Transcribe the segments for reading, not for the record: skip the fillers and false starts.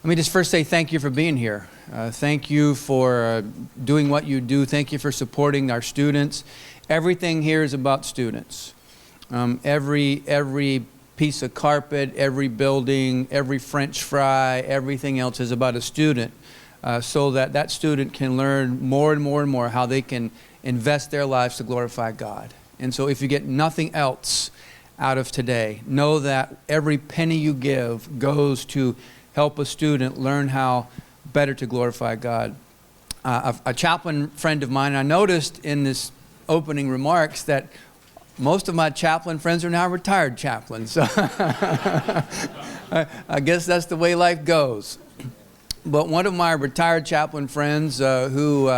Let me just first say thank you for being here. Thank you for doing what you do. Thank you for supporting our students. Everything here is about students. Every piece of carpet, every building, every French fry, everything else is about a student, so that student can learn more and more and more how they can invest their lives to glorify God. And so if you get nothing else out of today, know that every penny you give goes to help a student learn how better to glorify God. A chaplain friend of mine, I noticed in this opening remarks that most of my chaplain friends are now retired chaplains. So I guess that's the way life goes. But one of my retired chaplain friends who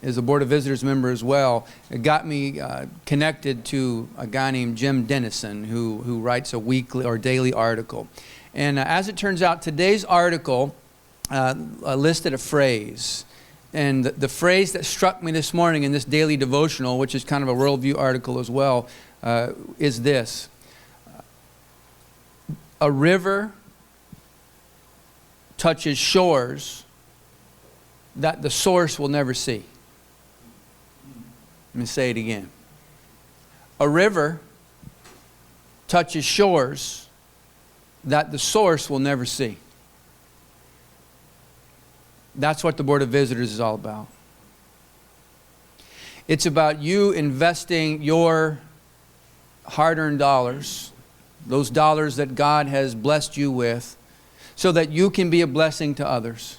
is a Board of Visitors member as well, got me connected to a guy named Jim Dennison who writes a weekly or daily article. And as it turns out, today's article listed a phrase. And the phrase that struck me this morning in this daily devotional, which is kind of a worldview article as well, is this: a river touches shores that the source will never see. Let me say it again. A river touches shores that the source will never see. That's what the Board of Visitors is all about. It's about you investing your hard-earned dollars, those dollars that God has blessed you with, so that you can be a blessing to others.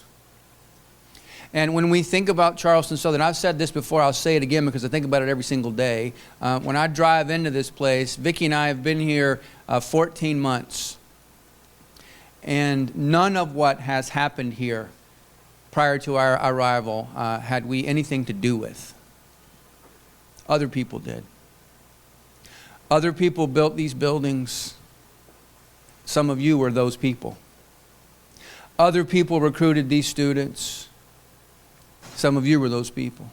And when we think about Charleston Southern, I've said this before, I'll say it again because I think about it every single day. When I drive into this place, Vicki and I have been here 14 months. And none of what has happened here prior to our arrival had we anything to do with. Other people did. Other people built these buildings. Some of you were those people. Other people recruited these students. Some of you were those people.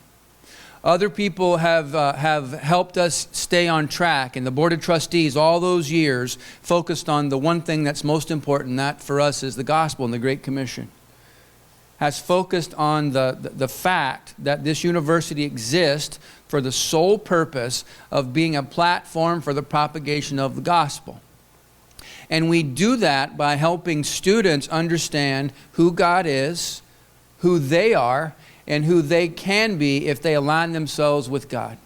Other people have helped us stay on track, and the Board of Trustees all those years focused on the one thing that's most important. That for us is the gospel and the Great Commission. Has focused on the fact that this university exists for the sole purpose of being a platform for the propagation of the gospel. And we do that by helping students understand who God is, who they are, and who they can be if they align themselves with God.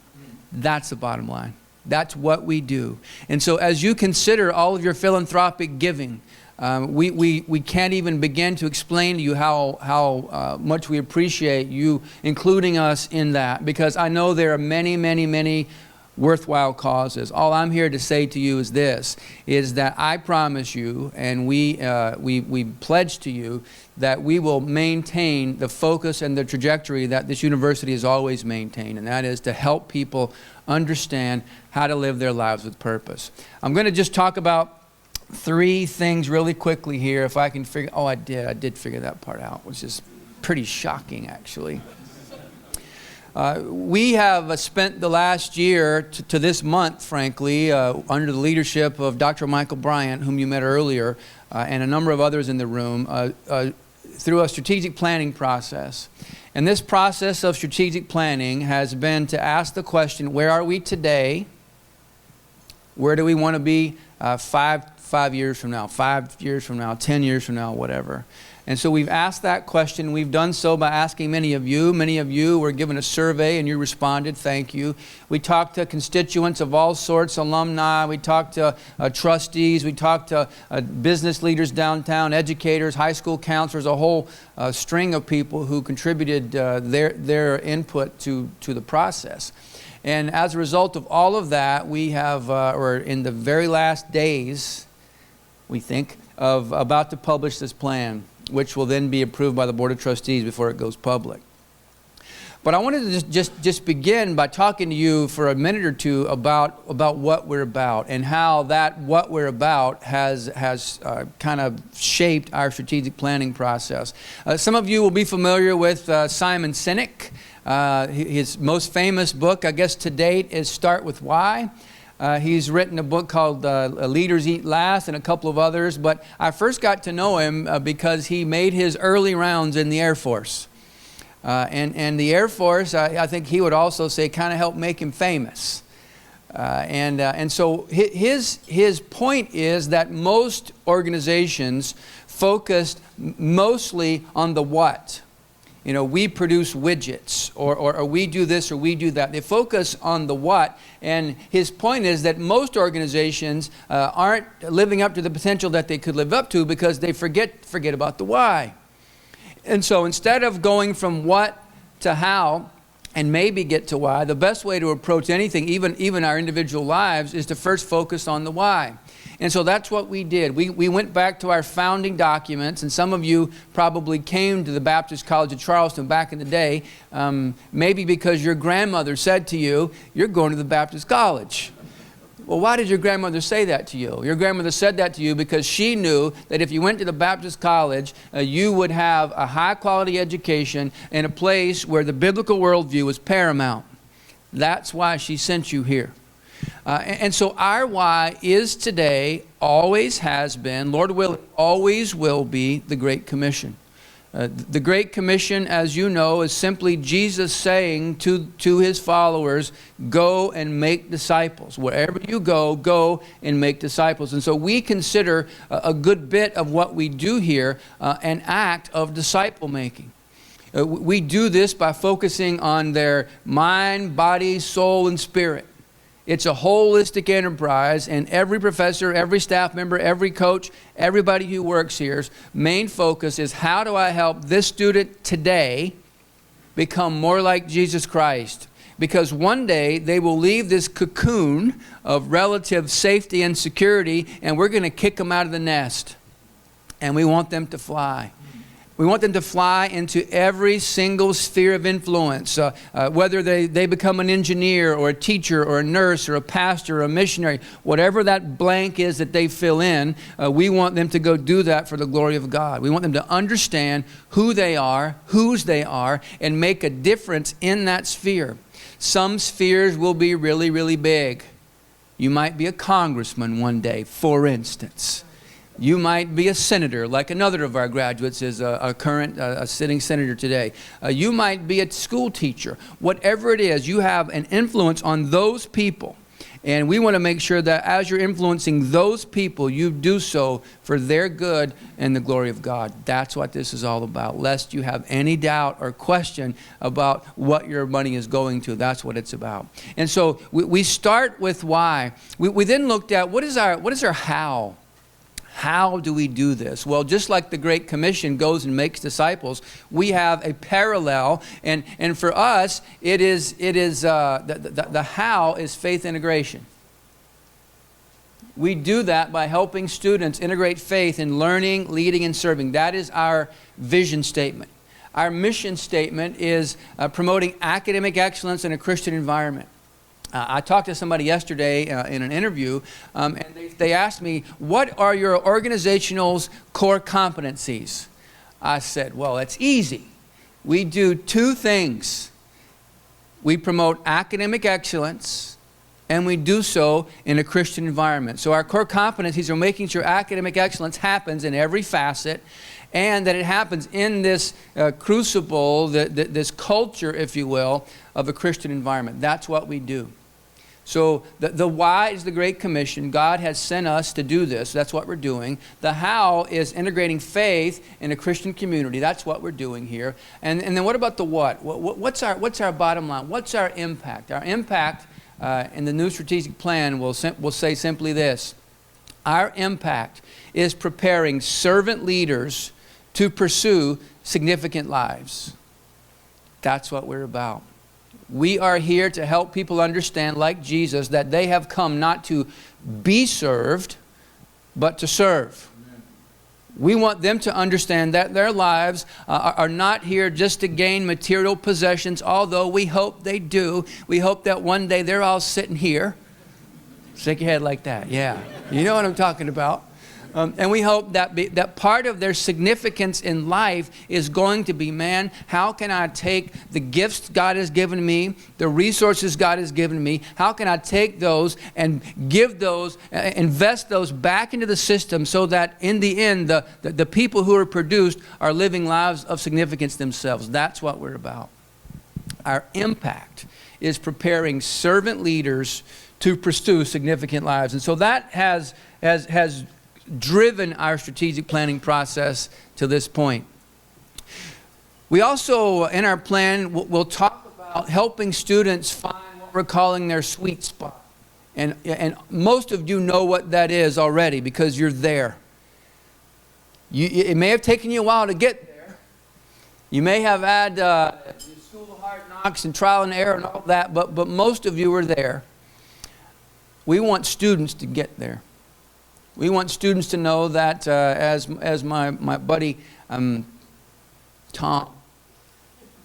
That's the bottom line. That's what we do. And so as you consider all of your philanthropic giving, we can't even begin to explain to you how much we appreciate you including us in that, because I know there are many, many, many worthwhile causes. All I'm here to say to you is this, is that I promise you, and we pledge to you, that we will maintain the focus and the trajectory that this university has always maintained, and that is to help people understand how to live their lives with purpose. I'm going to just talk about 3 things really quickly here, if I can figure. Oh, I did figure that part out, which is pretty shocking, actually. We have spent the last year to this month, frankly, under the leadership of Dr. Michael Bryant, whom you met earlier, and a number of others in the room, through a strategic planning process. And this process of strategic planning has been to ask the question, where are we today? Where do we want to be 5 years from now, 5 years from now, 10 years from now, whatever. And so we've asked that question. We've done so by asking many of you. Many of you were given a survey and you responded. Thank you. We talked to constituents of all sorts, alumni. We talked to trustees. We talked to business leaders downtown, educators, high school counselors, a whole string of people who contributed their input to the process. And as a result of all of that, we have, or in the very last days, we think, of about to publish this plan, which will then be approved by the Board of Trustees before it goes public. But I wanted to just begin by talking to you for a minute or two about what we're about and how that what we're about has kind of shaped our strategic planning process. Some of you will be familiar with Simon Sinek. His most famous book, I guess to date, is Start With Why. He's written a book called Leaders Eat Last and a couple of others. But I first got to know him because he made his early rounds in the Air Force. And the Air Force, I think he would also say, kind of helped make him famous. And so his point is that most organizations focused mostly on the what. You know, we produce widgets, or we do this or we do that. They focus on the what, and his point is that most organizations aren't living up to the potential that they could live up to because they forget about the why. And so instead of going from what to how, and maybe get to why, the best way to approach anything, even our individual lives, is to first focus on the why. And so that's what we did. We went back to our founding documents, and some of you probably came to the Baptist College of Charleston back in the day, maybe because your grandmother said to you, "You're going to the Baptist College." Well, why did your grandmother say that to you? Your grandmother said that to you because she knew that if you went to the Baptist College, you would have a high-quality education in a place where the biblical worldview was paramount. That's why she sent you here. And so our why is today, always has been, Lord willing, always will be the Great Commission. The Great Commission, as you know, is simply Jesus saying to his followers, go and make disciples. Wherever you go, go and make disciples. And so we consider a good bit of what we do here an act of disciple making. We do this by focusing on their mind, body, soul, and spirit. It's a holistic enterprise, and every professor, every staff member, every coach, everybody who works here's main focus is, how do I help this student today become more like Jesus Christ? Because one day they will leave this cocoon of relative safety and security, and we're going to kick them out of the nest. And we want them to fly. We want them to fly into every single sphere of influence, whether they become an engineer or a teacher or a nurse or a pastor or a missionary, whatever that blank is that they fill in, we want them to go do that for the glory of God. We want them to understand who they are, whose they are, and make a difference in that sphere. Some spheres will be really, really big. You might be a congressman one day, for instance. You might be a senator, like another of our graduates is a current sitting senator today. You might be a school teacher. Whatever it is, you have an influence on those people. And we want to make sure that as you're influencing those people, you do so for their good and the glory of God. That's what this is all about, lest you have any doubt or question about what your money is going to. That's what it's about. And so we start with why. We then looked at what is our how. How do we do this? Well, just like the Great Commission goes and makes disciples, we have a parallel, and for us, it is the how is faith integration. We do that by helping students integrate faith in learning, leading, and serving. That is our vision statement. Our mission statement is promoting academic excellence in a Christian environment. I talked to somebody yesterday in an interview, and they asked me, what are your organizational's core competencies? I said, well, it's easy. We do two things. We promote academic excellence, and we do so in a Christian environment. So our core competencies are making sure academic excellence happens in every facet, and that it happens in this crucible, this culture, if you will, of a Christian environment. That's what we do. So the why is the Great Commission. God has sent us to do this. That's what we're doing. The how is integrating faith in a Christian community. That's what we're doing here. And then what about the what? What's our bottom line? What's our impact? Our impact in the new strategic plan will say simply this. Our impact is preparing servant leaders to pursue significant lives. That's what we're about. We are here to help people understand, like Jesus, that they have come not to be served, but to serve. Amen. We want them to understand that their lives are not here just to gain material possessions, although we hope they do. We hope that one day they're all sitting here. Shake your head like that. Yeah. You know what I'm talking about. And we hope that part of their significance in life is going to be, man, how can I take the gifts God has given me, the resources God has given me, how can I take those and give those, invest those back into the system so that in the end, the people who are produced are living lives of significance themselves. That's what we're about. Our impact is preparing servant leaders to pursue significant lives. And so that has driven our strategic planning process to this point. We also, in our plan, we'll talk about helping students find what we're calling their sweet spot. And most of you know what that is already because you're there. It may have taken you a while to get there. You may have had school of hard knocks and trial and error and all that, but most of you are there. We want students to get there. We want students to know that, as my buddy Tom,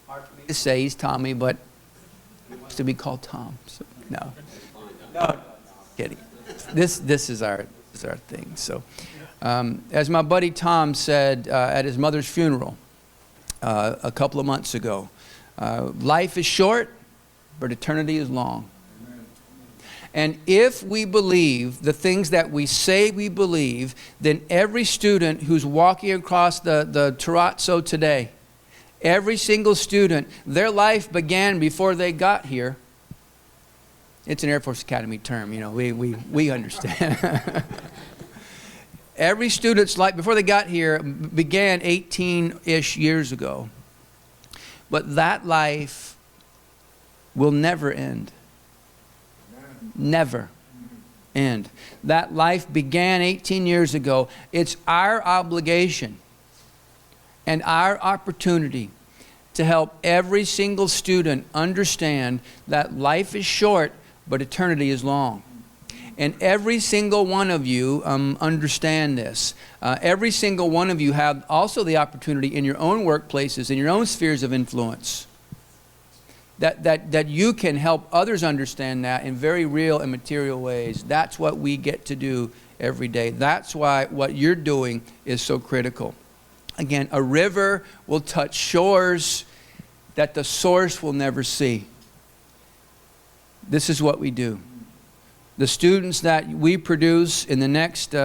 hard for me to say, he's Tommy, but he wants to be called Tom. So, no, kidding. This is our thing. So, as my buddy Tom said at his mother's funeral a couple of months ago, life is short, but eternity is long. And if we believe the things that we say we believe, then every student who's walking across the terrazzo today, every single student, their life began before they got here. It's an Air Force Academy term, you know, we understand. Every student's life before they got here began 18-ish years ago. But that life will never end. Never end. That life began 18 years ago. It's our obligation and our opportunity to help every single student understand that life is short, but eternity is long. And every single one of you understand this. Every single one of you have also the opportunity in your own workplaces, in your own spheres of influence, that you can help others understand that in very real and material ways. That's what we get to do every day. That's why what you're doing is so critical. Again, a river will touch shores that the source will never see. This is what we do. The students that we produce in the next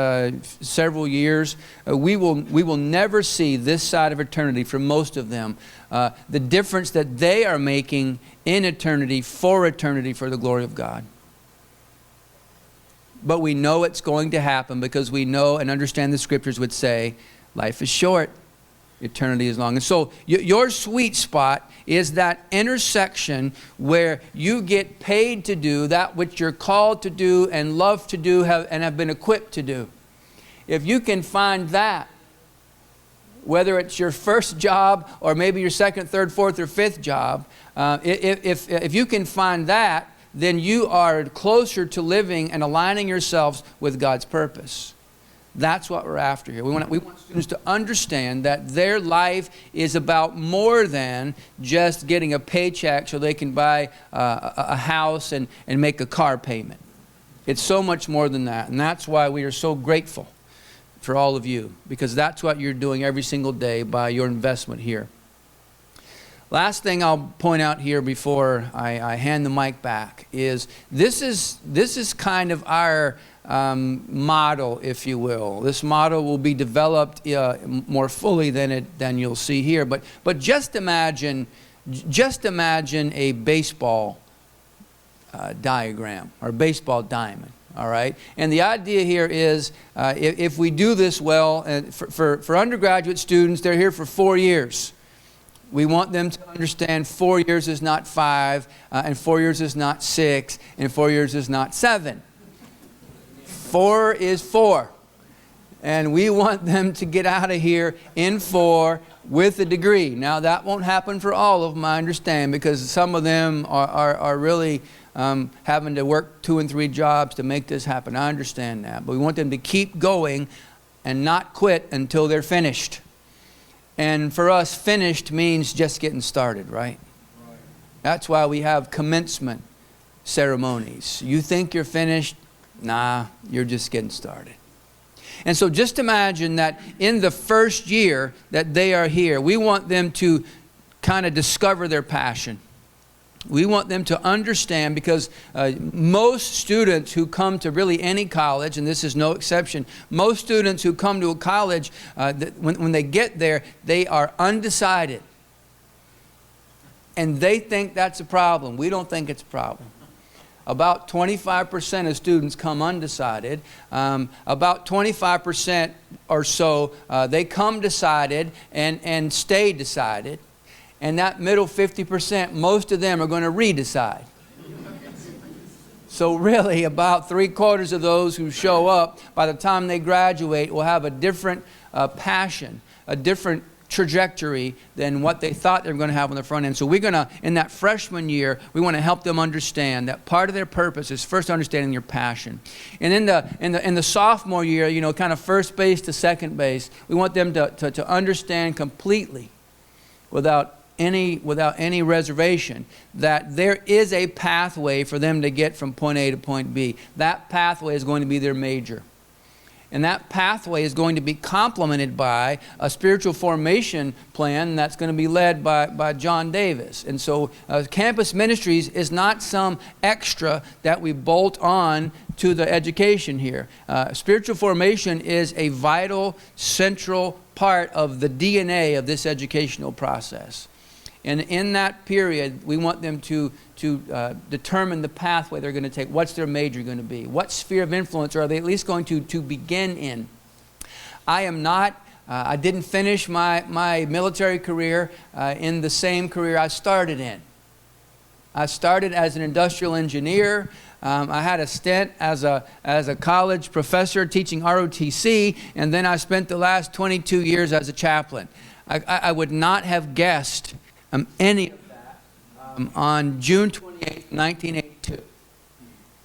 several years, we will never see this side of eternity for most of them. The difference that they are making in eternity for the glory of God. But we know it's going to happen because we know and understand the scriptures would say, life is short, eternity is long. And so your sweet spot is that intersection where you get paid to do that which you're called to do and love to do and have been equipped to do. If you can find that, whether it's your first job or maybe your second, third, fourth, or fifth job, if you can find that, then you are closer to living and aligning yourselves with God's purpose. That's what we're after here. We want students to understand that their life is about more than just getting a paycheck so they can buy a house and make a car payment. It's so much more than that. And that's why we are so grateful for all of you, because that's what you're doing every single day by your investment here. Last thing I'll point out here before I hand the mic back is this is kind of our model, if you will. This model will be developed more fully than you'll see here. But just imagine a baseball diagram or baseball diamond. All right, and the idea here is if we do this well, for undergraduate students, they're here for 4 years. We want them to understand 4 years is not 5, and 4 years is not 6, and 4 years is not 7. 4 is 4. And we want them to get out of here in 4 with a degree. Now, that won't happen for all of them, I understand, because some of them are really having to work 2 and 3 jobs to make this happen. I understand that. But we want them to keep going and not quit until they're finished. And for us, finished means just getting started, right? That's why we have commencement ceremonies. You think you're finished? Nah, you're just getting started. And so just imagine that in the first year that they are here, we want them to kind of discover their passion. We want them to understand, because most students who come to really any college, and this is no exception, most students who come to a college, when they get there, they are undecided. And they think that's a problem. We don't think it's a problem. About 25% of students come undecided. About 25% or so, they come decided and stay decided. And that middle 50%, most of them are going to redecide. So really, about 3/4 of those who show up, by the time they graduate, will have a different passion, a different trajectory than what they thought they were going to have on the front end. So we're going to, in that freshman year, we want to help them understand that part of their purpose is first understanding your passion. And in the sophomore year, you know, kind of first base to second base, we want them to understand completely, without any reservation, that there is a pathway for them to get from point A to point B. That pathway is going to be their major. And that pathway is going to be complemented by a spiritual formation plan that's going to be led by John Davis. And so campus ministries is not some extra that we bolt on to the education here. Spiritual formation is a vital, central part of the DNA of this educational process. And in that period, we want them to determine the pathway they're going to take. What's their major going to be? What sphere of influence are they at least going to begin in? I didn't finish my military career in the same career I started in. I started as an industrial engineer. I had a stint as a college professor teaching ROTC, and then I spent the last 22 years as a chaplain. I would not have guessed any of that on June 28, 1982,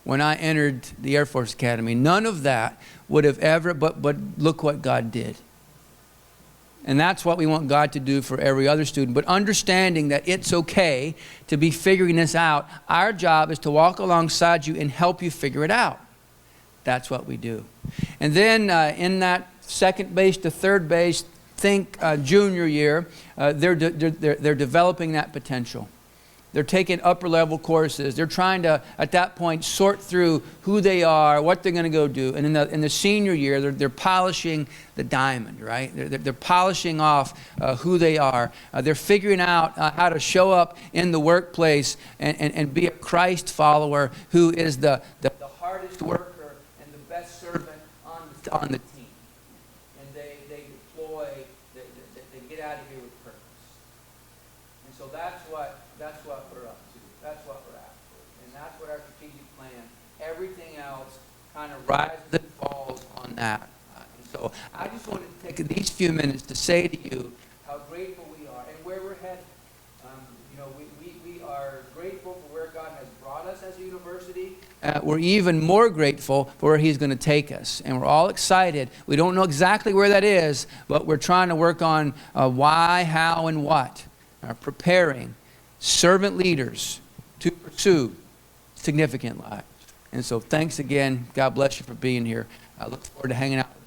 when I entered the Air Force Academy. None of that would have ever, but look what God did. And that's what we want God to do for every other student. But understanding that it's okay to be figuring this out. Our job is to walk alongside you and help you figure it out. That's what we do. And then in that second base to third base, think junior year, they're developing that potential. They're taking upper level courses. They're trying to, at that point, sort through who they are, what they're going to go do. And in the senior year, they're polishing the diamond, right? They're polishing off who they are. They're figuring out how to show up in the workplace and be a Christ follower who is the hardest worker and the best servant on the team. And they deploy, they get out of here with purpose. And so that's what we're up to. That's what we're after. And that's what our strategic plan, everything else kind of rises and falls on that. And so I just wanted to take these few minutes to say to you how grateful we are and where we're headed. We are grateful for where God has brought us as a university. We're even more grateful for where He's going to take us. And we're all excited. We don't know exactly where that is, but we're trying to work on why, how, and what. Preparing servant leaders to pursue significant lives. And so thanks again. God bless you for being here. I look forward to hanging out with you.